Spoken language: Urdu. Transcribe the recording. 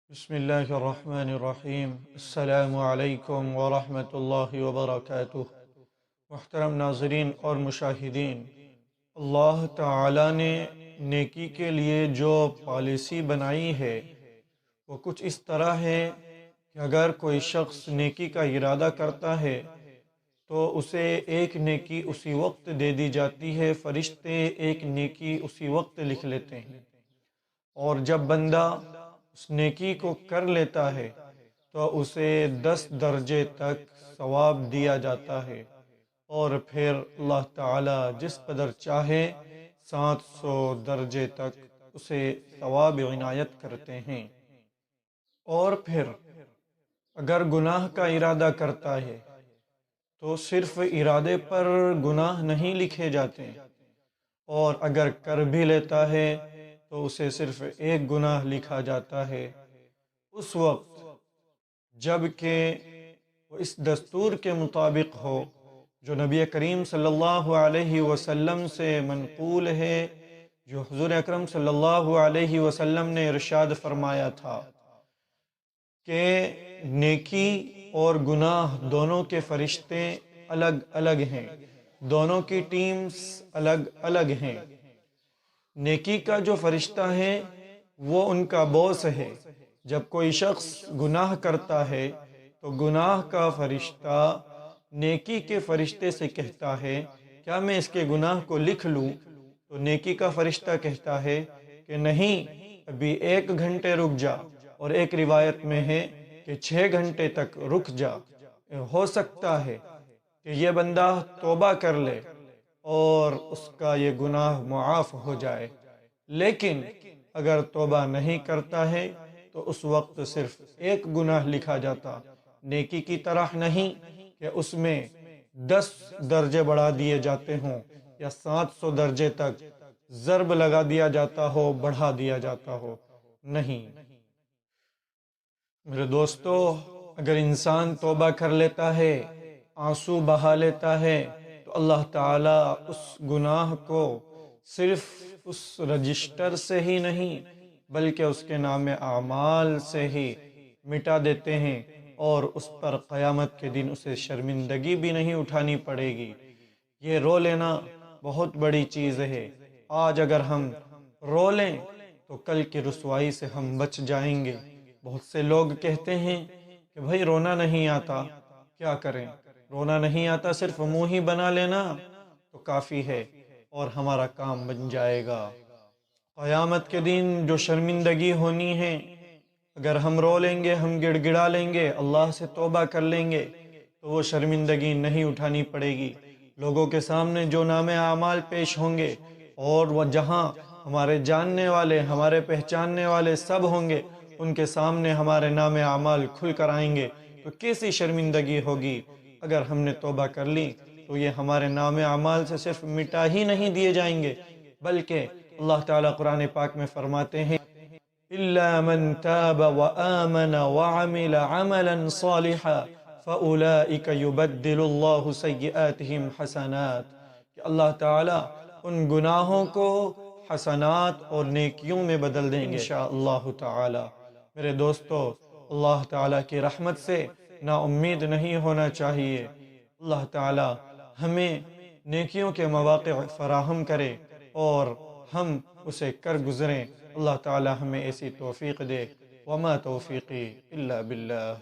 بسم اللہ الرحمن الرحیم۔ السلام علیکم ورحمۃ اللہ وبرکاتہ۔ محترم ناظرین اور مشاہدین، اللہ تعالی نے نیکی کے لیے جو پالیسی بنائی ہے وہ کچھ اس طرح ہے کہ اگر کوئی شخص نیکی کا ارادہ کرتا ہے تو اسے ایک نیکی اسی وقت دے دی جاتی ہے، فرشتے ایک نیکی اسی وقت لکھ لیتے ہیں، اور جب بندہ اس نیکی کو کر لیتا ہے تو اسے 10 درجے تک ثواب دیا جاتا ہے، اور پھر اللہ تعالی جس قدر چاہے 700 درجے تک اسے ثواب عنایت کرتے ہیں۔ اور پھر اگر گناہ کا ارادہ کرتا ہے تو صرف ارادے پر گناہ نہیں لکھے جاتے، اور اگر کر بھی لیتا ہے تو اسے صرف ایک گناہ لکھا جاتا ہے اس وقت جب کہ وہ اس دستور کے مطابق ہو جو نبی کریم صلی اللہ علیہ وسلم سے منقول ہے، جو حضور اکرم صلی اللہ علیہ وسلم نے ارشاد فرمایا تھا کہ نیکی اور گناہ دونوں کے فرشتے الگ الگ ہیں، دونوں کی ٹیمز الگ الگ ہیں۔ نیکی کا جو فرشتہ ہے وہ ان کا باس ہے۔ جب کوئی شخص گناہ کرتا ہے تو گناہ کا فرشتہ نیکی کے فرشتے سے کہتا ہے کیا میں اس کے گناہ کو لکھ لوں؟ تو نیکی کا فرشتہ کہتا ہے کہ نہیں، ابھی 1 گھنٹے رک جا، اور ایک روایت میں ہے کہ 6 گھنٹے تک رک جا، ہو سکتا ہے کہ یہ بندہ توبہ کر لے اور اس کا یہ گناہ معاف ہو جائے۔ لیکن اگر توبہ نہیں کرتا ہے تو اس وقت صرف ایک گناہ لکھا جاتا، نیکی کی طرح نہیں کہ اس میں 10 درجے بڑھا دیے جاتے ہوں یا 700 درجے تک ضرب لگا دیا جاتا ہو، بڑھا دیا جاتا ہو، نہیں۔ میرے دوستو، اگر انسان توبہ کر لیتا ہے، آنسو بہا لیتا ہے، تو اللہ تعالیٰ اس گناہ کو صرف اس رجسٹر سے ہی نہیں بلکہ اس کے نام اعمال سے ہی مٹا دیتے ہیں، اور اس پر قیامت کے دن اسے شرمندگی بھی نہیں اٹھانی پڑے گی۔ یہ رو لینا بہت بڑی چیز ہے۔ آج اگر ہم رو لیں تو کل کی رسوائی سے ہم بچ جائیں گے۔ بہت سے لوگ کہتے ہیں کہ بھائی رونا نہیں آتا، کیا کریں؟ رونا نہیں آتا، صرف منہ ہی بنا لینا تو کافی ہے اور ہمارا کام بن جائے گا۔ قیامت کے دن جو شرمندگی ہونی ہے، اگر ہم رو لیں گے، ہم گڑ گڑا لیں گے، اللہ سے توبہ کر لیں گے تو وہ شرمندگی نہیں اٹھانی پڑے گی۔ لوگوں کے سامنے جو نام اعمال پیش ہوں گے، اور وہ جہاں ہمارے جاننے والے، ہمارے پہچاننے والے سب ہوں گے، ان کے سامنے ہمارے نام اعمال کھل کر آئیں گے تو کیسی شرمندگی ہوگی۔ اگر ہم نے توبہ کر لی تو یہ ہمارے نام اعمال سے صرف مٹا ہی نہیں دیے جائیں گے، بلکہ اللہ تعالیٰ قرآن پاک میں فرماتے ہیں إِلَّا مَن تَابَ وَآمَنَ وَعَمِلَ عَمَلًا صَالِحًا فَأُولَئِكَ يُبَدِّلُ اللَّهُ سَيِّئَاتِهِمْ حَسَنَاتٍ، کہ اللہ تعالیٰ ان گناہوں کو حسنات اور نیکیوں میں بدل دیں گے انشاءاللہ تعالیٰ۔ میرے دوستو، اللہ تعالیٰ کی رحمت سے نا امید نہیں ہونا چاہیے۔ اللہ تعالیٰ ہمیں نیکیوں کے مواقع فراہم کرے اور ہم اسے کر گزریں۔ اللہ تعالیٰ ہمیں ایسی توفیق دے۔ وما توفیقی الا باللہ۔